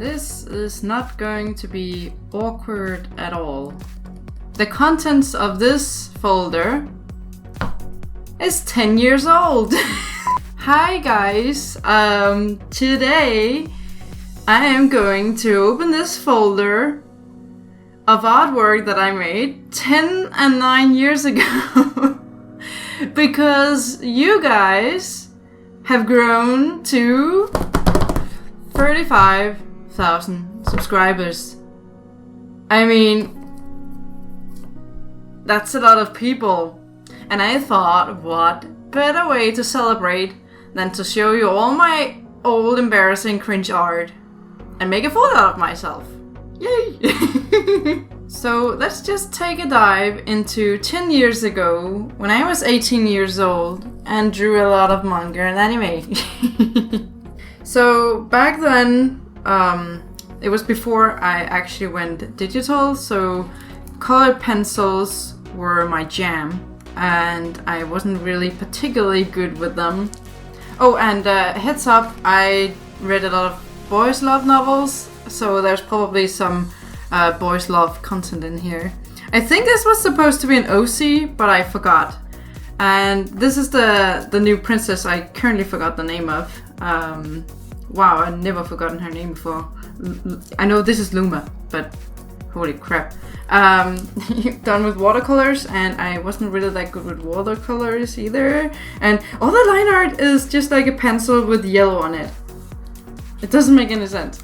This is not going to be awkward at all. The contents of this folder is 10 years old. Hi guys, today I am going to open this folder of artwork that I made 10 and 9 years ago. Because you guys have grown to 35,000 subscribers. I mean, that's a lot of people. And I thought, what better way to celebrate than to show you all my old embarrassing cringe art and make a fool out of myself. Yay! So let's just take a dive into 10 years ago when I was 18 years old and drew a lot of manga and anime. So back then, it was before I actually went digital, so colored pencils were my jam and I wasn't really particularly good with them. Oh, and heads up, I read a lot of boys love novels, so there's probably some boys love content in here. I think this was supposed to be an OC, but I forgot. And this is the new princess I currently forgot the name of. Wow, I've never forgotten her name before. I know this is Luma, but holy crap. Done with watercolors, and I wasn't really that good with watercolors either. And all the line art is just like a pencil with yellow on it. It doesn't make any sense.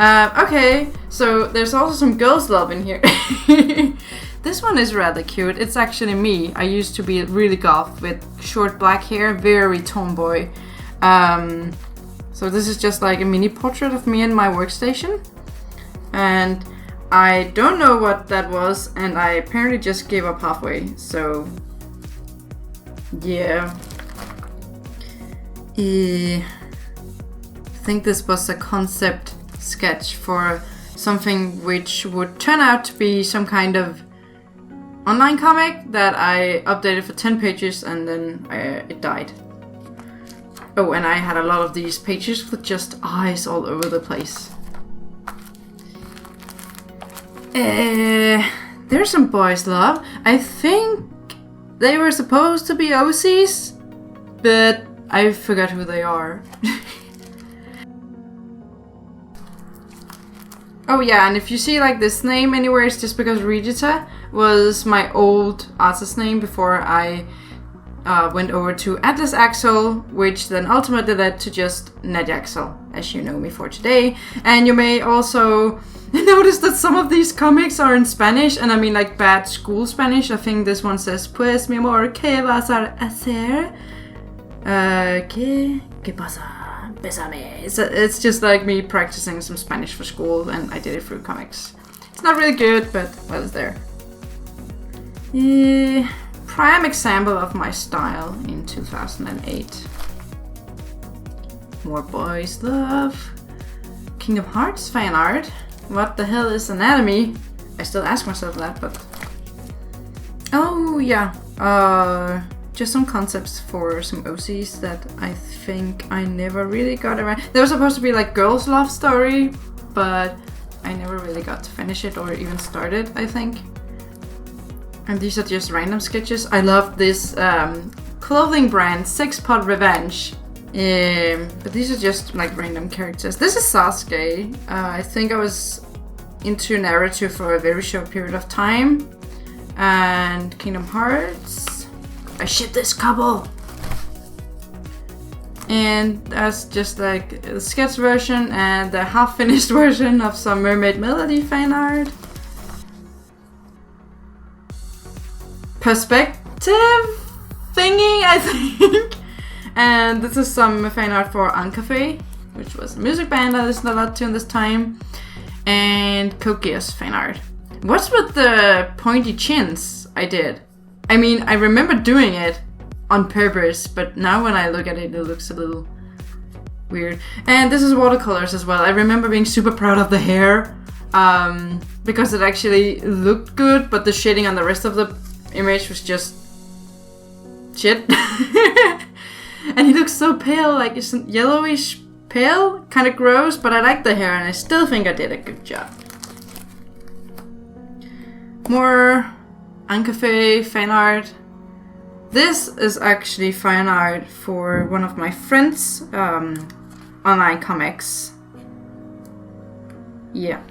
Okay, so there's also some girls love in here. This one is rather cute. It's actually me. I used to be really goth with short black hair, very tomboy. So this is just like a mini portrait of me and my workstation. And I don't know what that was, and I apparently just gave up halfway, so yeah. I think this was a concept sketch for something which would turn out to be some kind of online comic that I updated for 10 pages and then it died. Oh, and I had a lot of these pages with just eyes all over the place. There's some boys love. I think they were supposed to be OCs, but I forgot who they are. Oh yeah, and if you see like this name anywhere, it's just because Regita was my old artist name before I went over to Nadiaxel, which then ultimately led to just Nadiaxel, as you know me for today. And you may also notice that some of these comics are in Spanish, and I mean like bad school Spanish. I think this one says, pues mi amor, ¿qué vas a hacer? ¿Qué pasa? Bésame. It's just like me practicing some Spanish for school, and I did it through comics. It's not really good, but well, it's there. Prime example of my style in 2008. More boys love. Kingdom Hearts fan art. What the hell is anatomy? I still ask myself that, but... Oh yeah, just some concepts for some OCs that I think I never really got around. They were supposed to be like girls' love story, but I never really got to finish it or even start it, I think. And these are just random sketches. I love this clothing brand, Sex Pot Revenge. But these are just like random characters. This is Sasuke. I think I was into narrative for a very short period of time. And Kingdom Hearts. I ship this couple. And that's just like the sketch version and the half-finished version of some Mermaid Melody fan art. Perspective thingy, I think. And this is some fan art for Ancafe, which was a music band I listened a lot to in this time. And Code Geass fan art. What's with the pointy chins I did? I mean, I remember doing it on purpose, but now when I look at it, it looks a little weird. And this is watercolors as well. I remember being super proud of the hair, because it actually looked good, but the shading on the rest of the image was just shit. And he looks so pale, like it's yellowish pale, kind of gross, but I like the hair and I still think I did a good job. More Ancafe fan art. This is actually fan art for one of my friends' online comics. Yeah.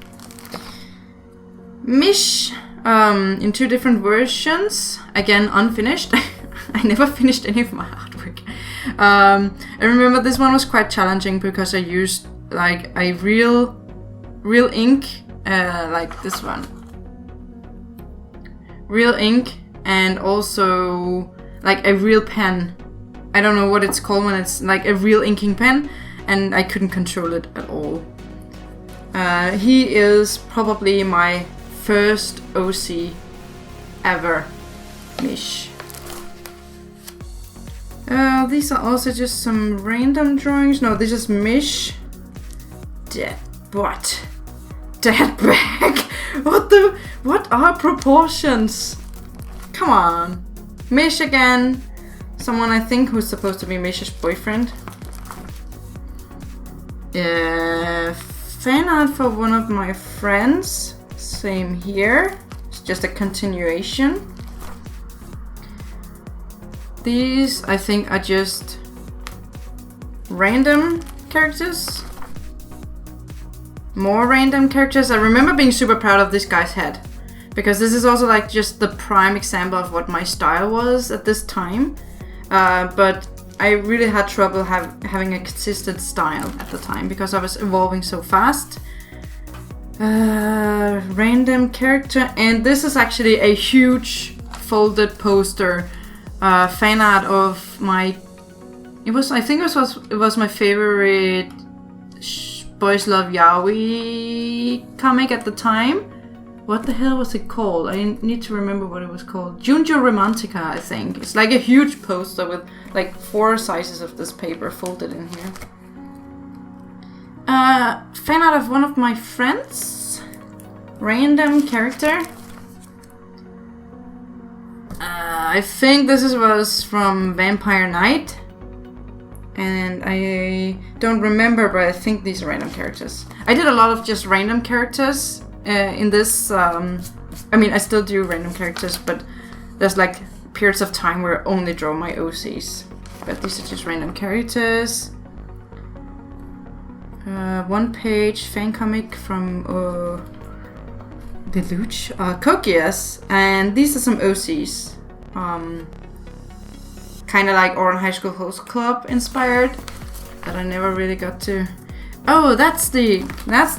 Mish in 2 different versions. Again, unfinished. I never finished any of my artwork. I remember this one was quite challenging because I used like a real ink, like this one. Real ink and also like a real pen. I don't know what it's called when it's like a real inking pen, and I couldn't control it at all. He is probably my first OC ever, Mish. These are also just some random drawings. No, this is Mish. Dead butt. Dead back. What are proportions? Come on. Mish again. Someone I think who's supposed to be Mish's boyfriend. Fan art for one of my friends. Same here. It's just a continuation. These, I think, are just random characters. More random characters. I remember being super proud of this guy's head, because this is also like just the prime example of what my style was at this time. But I really had trouble having a consistent style at the time because I was evolving so fast. Random character, and this is actually a huge folded poster. Fan art of my. It was my favorite Boys Love Yaoi comic at the time. What the hell was it called? I need to remember what it was called. Junjo Romantica, I think. It's like a huge poster with like 4 sizes of this paper folded in here. Fan art of one of my friends. Random character. I think this was from Vampire Knight. And I don't remember, but I think these are random characters. I did a lot of just random characters in this. I mean, I still do random characters, but there's like periods of time where I only draw my OCs. But these are just random characters. 1-page fan comic from Deluge, Kokias, and these are some OCs. Kind of like Oran High School Host Club inspired, that I never really got to. Oh, that's the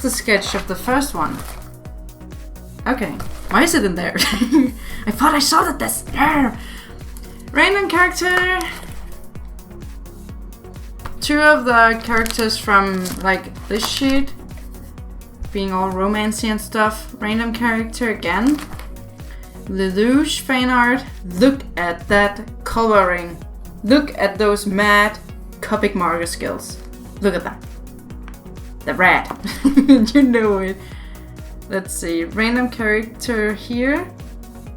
sketch of the first one. Okay, why is it in there? I thought I saw that this there. Random character. 2 of the characters from like this sheet, being all romancy and stuff. Random character again. Lelouch fan art. Look at that coloring. Look at those mad Copic marker skills. Look at that. The red. You know it. Let's see. Random character here.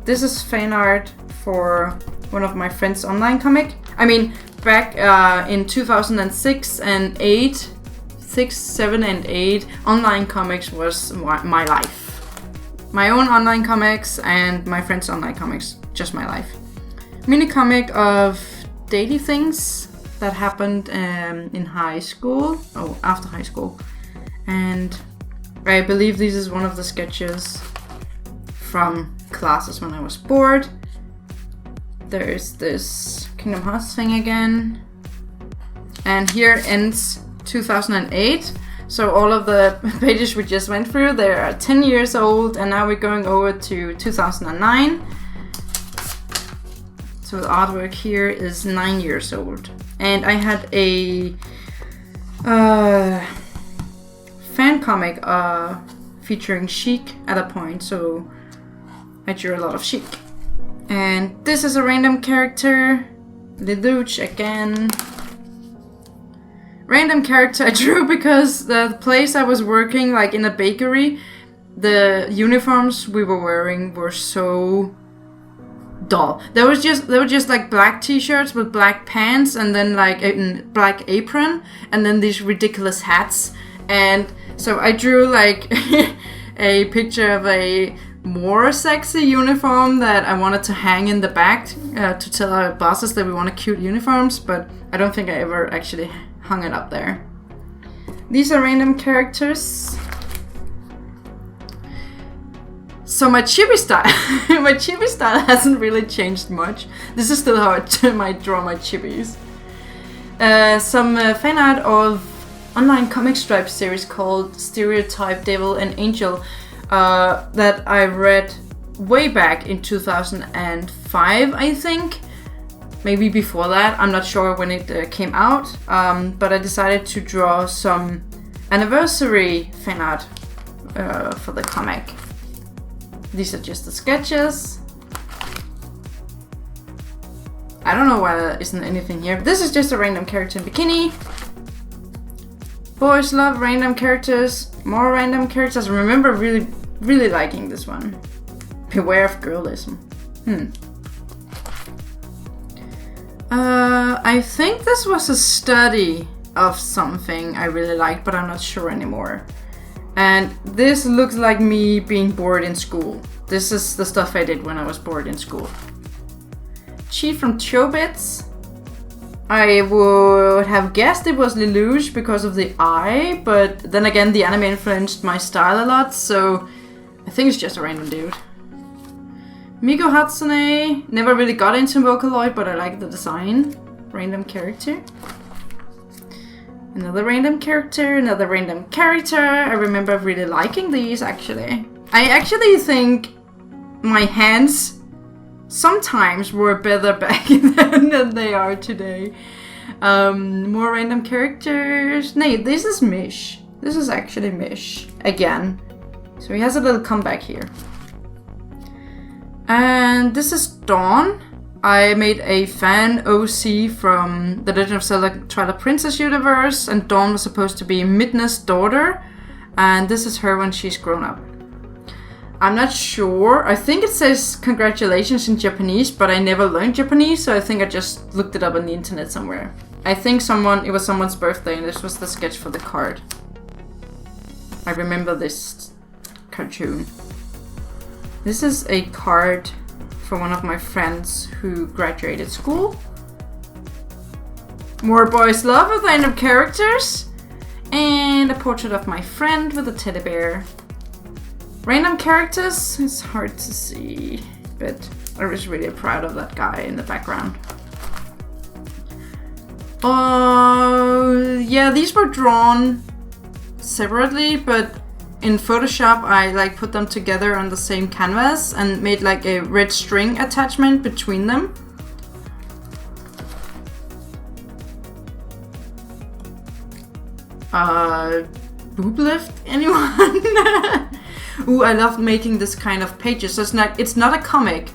This is fan art for one of my friends' online comic. I mean, back in 2006 and 8, 6, 7 and 8, online comics was my life. My own online comics and my friends' online comics, just my life. Mini comic of daily things that happened in high school, after high school. And I believe this is one of the sketches from classes when I was bored. There's this Kingdom Hearts thing again. And here ends 2008. So all of the pages we just went through, they are 10 years old, and now we're going over to 2009. So the artwork here is 9 years old. And I had a fan comic featuring Chic at a point, so I drew a lot of Chic. And this is a random character, Lelouch again. Random character I drew because the place I was working, like in a bakery, the uniforms we were wearing were so dull. They were just like black t-shirts with black pants and then like a black apron and then these ridiculous hats. And so I drew like a picture of a more sexy uniform that I wanted to hang in the back to tell our bosses that we wanted cute uniforms, but I don't think I ever actually hung it up there. These are random characters. So my chibi style hasn't really changed much. This is still how I might draw my chibis. Some fan art of online comic strip series called Stereotype Devil and Angel that I read way back in 2005, I think. Maybe before that, I'm not sure when it came out. But I decided to draw some anniversary fan art for the comic. These are just the sketches. I don't know why there isn't anything here. This is just a random character in bikini. Boys love random characters. More random characters. I remember really liking this one. Beware of girlism. I think this was a study of something I really liked, but I'm not sure anymore. And this looks like me being bored in school. This is the stuff I did when I was bored in school. Cheat from Chobits. I would have guessed it was Lelouch because of the eye, but then again the anime influenced my style a lot, so I think it's just a random dude. Migo Hatsune. Never really got into Vocaloid, but I like the design. Random character. Another random character, another random character. I remember really liking these, actually. I actually think my hands sometimes were better back then than they are today. More random characters. No, this is Mish. This is actually Mish again. So he has a little comeback here. And this is Dawn. I made a fan OC from the Legend of Zelda Twilight Princess universe, and Dawn was supposed to be Midna's daughter, and this is her when she's grown up. I'm not sure. I think it says congratulations in Japanese, but I never learned Japanese, so I think I just looked it up on the internet somewhere. I think it was someone's birthday, and this was the sketch for the card. I remember this cartoon. This is a card for one of my friends who graduated school. More boys love with random characters. And a portrait of my friend with a teddy bear. Random characters, it's hard to see, but I was really proud of that guy in the background. Yeah, these were drawn separately, but in Photoshop I put them together on the same canvas and made like a red string attachment between them. Boob lift, anyone? Ooh, I love making this kind of pages. So it's not a comic,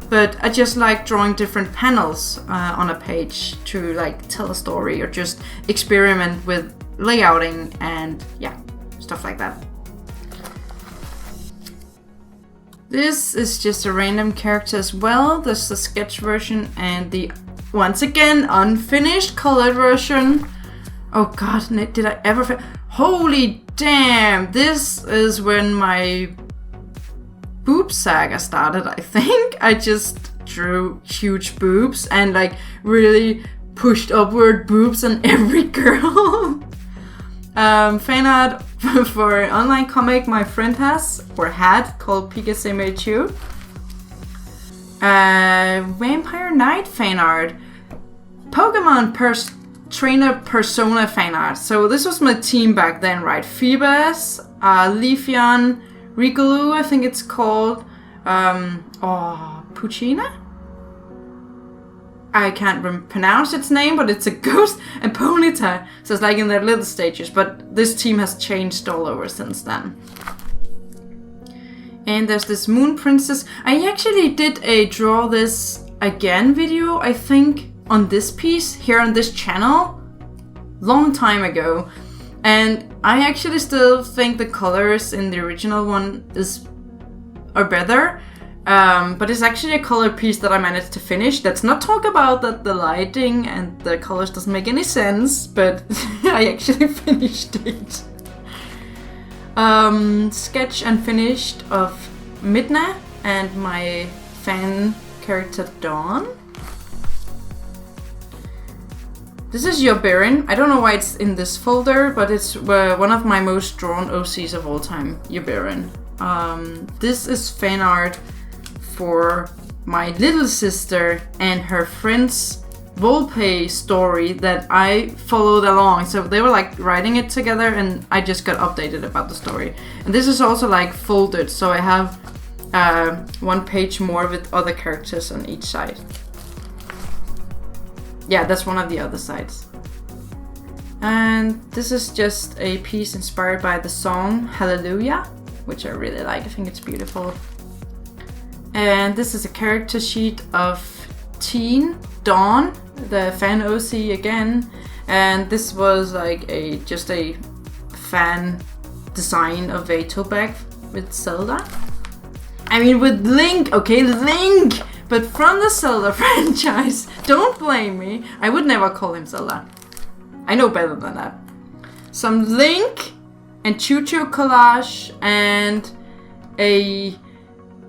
but I just like drawing different panels on a page to like tell a story or just experiment with layouting and yeah, stuff like that. This is just a random character as well. This is the sketch version and the, once again, unfinished colored version. Oh god, did I ever... Holy damn! This is when my boob saga started, I think. I just drew huge boobs and like really pushed upward boobs on every girl. Fan art for an online comic my friend has, or had, called Pikachu. Vampire Knight fan art. Pokemon Trainer Persona fan art. So this was my team back then, right? Phoebus, Leafeon, Riolu, I think it's called. Puccina? I can't pronounce its name, but it's a ghost, and Ponyta. So it's like in their little stages, but this team has changed all over since then. And there's this Moon Princess. I actually did a draw this again video, I think, on this piece here on this channel long time ago, and I actually still think the colors in the original one are better, But it's actually a color piece that I managed to finish. Let's not talk about that the lighting and the colors doesn't make any sense, but I actually finished it. Sketch and finished of Midna and my fan character Dawn. This is Yoberin. I don't know why it's in this folder, but it's one of my most drawn OCs of all time, Yoberin. This is fan art for my little sister and her friend's roleplay story that I followed along. So they were like writing it together and I just got updated about the story. And this is also like folded, so I have one page more with other characters on each side. Yeah, that's one of the other sides. And this is just a piece inspired by the song Hallelujah, which I really like. I think it's beautiful. And this is a character sheet of Teen Dawn, the fan OC again. And this was like just a fan design of a tote bag with Zelda. I mean, with Link, okay, Link! But from the Zelda franchise, don't blame me. I would never call him Zelda. I know better than that. Some Link and Choo-Choo collage and a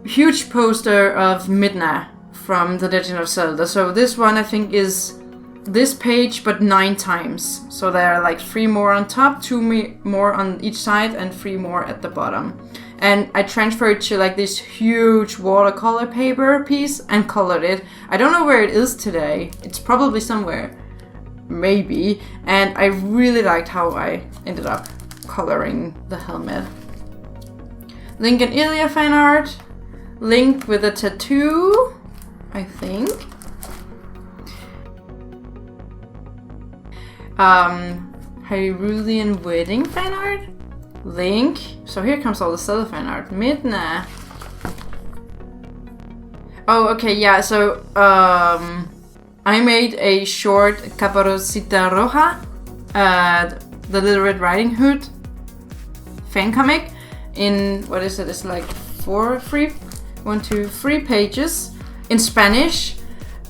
huge poster of Midna from The Legend of Zelda. So this one I think is this page but 9 times. So there are like 3 more on top, 2 more on each side and 3 more at the bottom. And I transferred to like this huge watercolor paper piece and colored it. I don't know where it is today. It's probably somewhere. Maybe. And I really liked how I ended up coloring the helmet. Link and Ilya fan art. Link with a tattoo, I think. Hyrulean wedding fan art. Link. So here comes all the Zelda fan art. Midna. Oh, okay, yeah, so I made a short Caperucita Roja, the Little Red Riding Hood fan comic in, what is it, it's like 3 pages in Spanish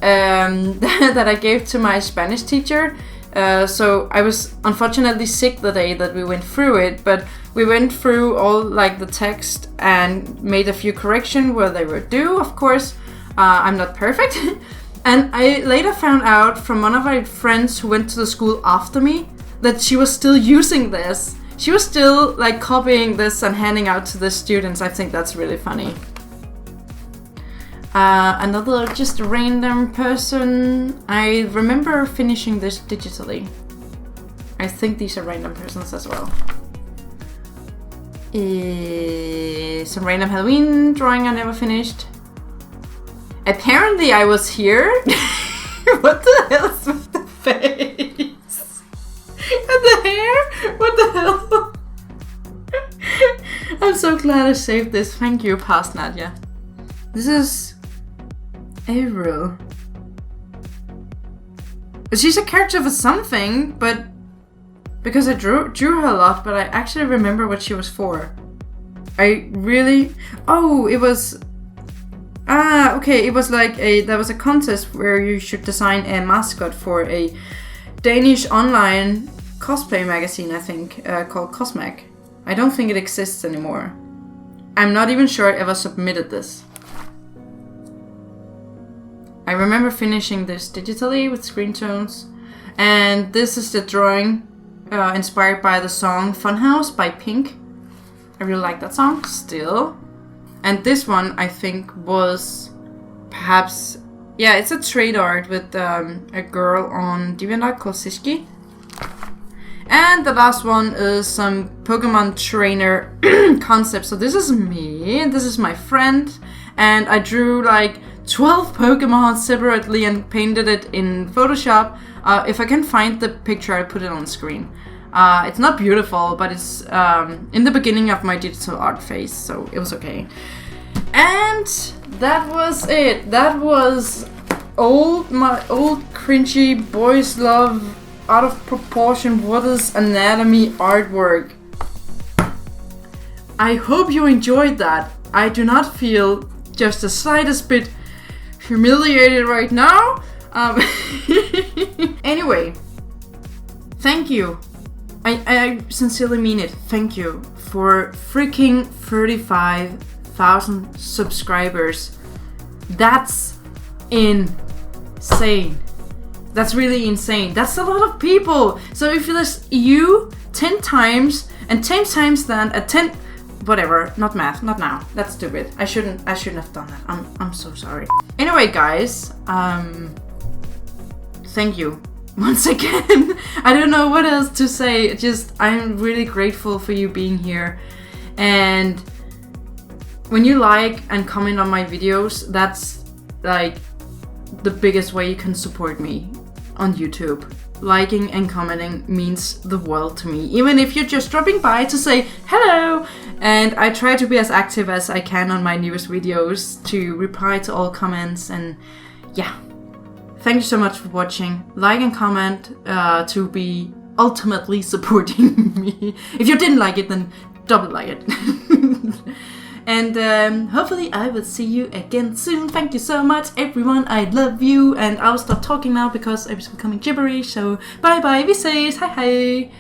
that I gave to my Spanish teacher. So I was unfortunately sick the day that we went through it, but we went through all like the text and made a few corrections where they were due, of course. I'm not perfect. And I later found out from one of my friends who went to the school after me that she was still using this. She was still like copying this and handing out to the students. I think that's really funny. Another just random person. I remember finishing this digitally. I think these are random persons as well. Some random Halloween drawing I never finished. Apparently I was here. What the hell is with the face? And the hair? What the hell? I'm so glad I saved this. Thank you, past Nadia. This is Avril. She's a character for something, but because I drew her a lot, but I actually remember what she was for. I really... Oh, it was... okay, it was like there was a contest where you should design a mascot for a Danish online cosplay magazine, I think, called Cosmag. I don't think it exists anymore. I'm not even sure I ever submitted this. I remember finishing this digitally with screen tones. And this is the drawing inspired by the song Funhouse by Pink. I really like that song still. And this one I think was perhaps... Yeah, it's a trade art with a girl on DeviantArt called Siski. And the last one is some Pokemon trainer concept. So this is me, and this is my friend. And I drew like 12 Pokemon separately and painted it in Photoshop. If I can find the picture, I'll put it on screen. It's not beautiful, but it's in the beginning of my digital art phase, so it was okay. And that was it. That was my old cringy boys love out of proportion what is anatomy artwork. I hope you enjoyed that. I do not feel just the slightest bit humiliated right now. Anyway, thank you. I sincerely mean it. Thank you for freaking 35,000 subscribers. That's insane. That's really insane. That's a lot of people. So if there's you 10 times and 10 times that at 10 whatever, not math, not now. That's stupid. I shouldn't have done that. I'm so sorry. Anyway, guys, thank you once again. I don't know what else to say. Just I'm really grateful for you being here. And when you like and comment on my videos, that's like the biggest way you can support me on YouTube. Liking and commenting means the world to me, even if you're just dropping by to say hello. And I try to be as active as I can on my newest videos to reply to all comments. And yeah, thank you so much for watching. Like and comment to be ultimately supporting me. If you didn't like it, then double like it. And hopefully I will see you again soon. Thank you so much, everyone. I love you. And I'll stop talking now because I was becoming gibberish. So bye bye, vi ses. Hej hej.